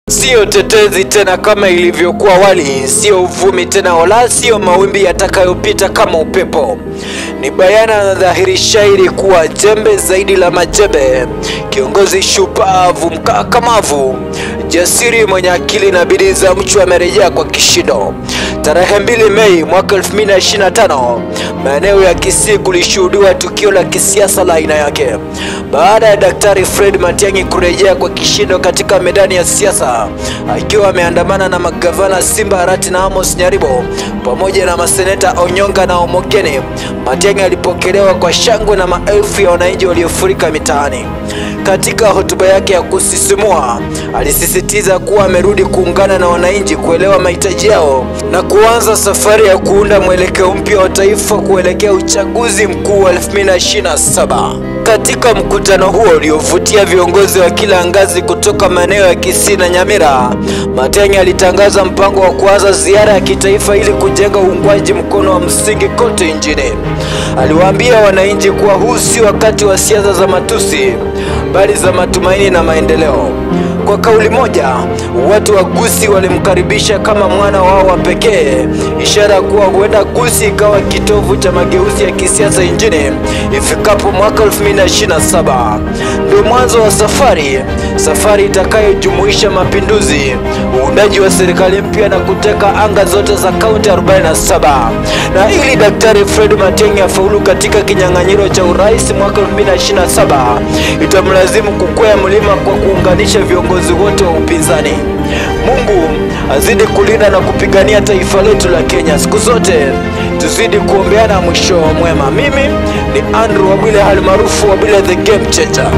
Sio tetezi tena kama ilivyokuwa awali, sio uvumi tena wala sio mawimbi yatakayopita kama upepo. Ni bayana na dhahiri shairi kuwa jembe zaidi la majembe, kiongozi shupavu mkakamavu, jasiri mwenye akili na bidii za mchu amerejea kwa kishindo. Tarehe 2 Mei mwaka 2025, maeneo ya Kisii kulishuhudiwa tukio la kisiasa la aina yake. Baada ya Daktari Fred Matiang'i kurejea kwa kishindo katika medani ya siasa, akiwa ameandamana na magavana Simba Arati na Amos Nyaribo pamoja na maseneta Onyonga na Omogeni, Matiang'i alipokelewa kwa shangwe na maelfu ya wananchi waliofurika mitaani. Katika hotuba yake ya kusisimua, alisisitiza kuwa amerudi kuungana na wananchi, kuelewa mahitaji yao na kuanza safari ya kuunda mwelekeo mpya wa taifa kuelekea uchaguzi mkuu wa 2027. Katika mkutano huo uliovutia viongozi wa kila ngazi kutoka maeneo ya Kisii na Nyamira, Matiang'i alitangaza mpango wa kuanza ziara ya kitaifa ili kujenga uungwaji mkono wa msingi kote nchini. Aliwaambia wananchi kuwa huu si wakati wa siasa za matusi, bali za matumaini na maendeleo. Kwa kauli moja, watu wa Gusii walimkaribisha kama mwana wao wa pekee, ishara kuwa huenda Gusii ikawa kitovu cha mageuzi ya kisiasa nchini ifikapo mwaka 2027. Ndio mwanzo wa safari itakayojumuisha mapinduzi, uundaji wa serikali mpya na kuteka anga zote za kaunti 47. Na ili Daktari Fred Matiang'i afaulu katika kinyang'anyiro cha urais mwaka 2027, itamlazimu kukwea mlima kwa kuunganisha viongozi wote wa upinzani. Mungu azidi kulinda na kupigania taifa letu la Kenya. Siku zote tuzidi kuombeana mwisho mwema. Mimi ni Andrew Wabwile, almaarufu Wabwile the Game Changer.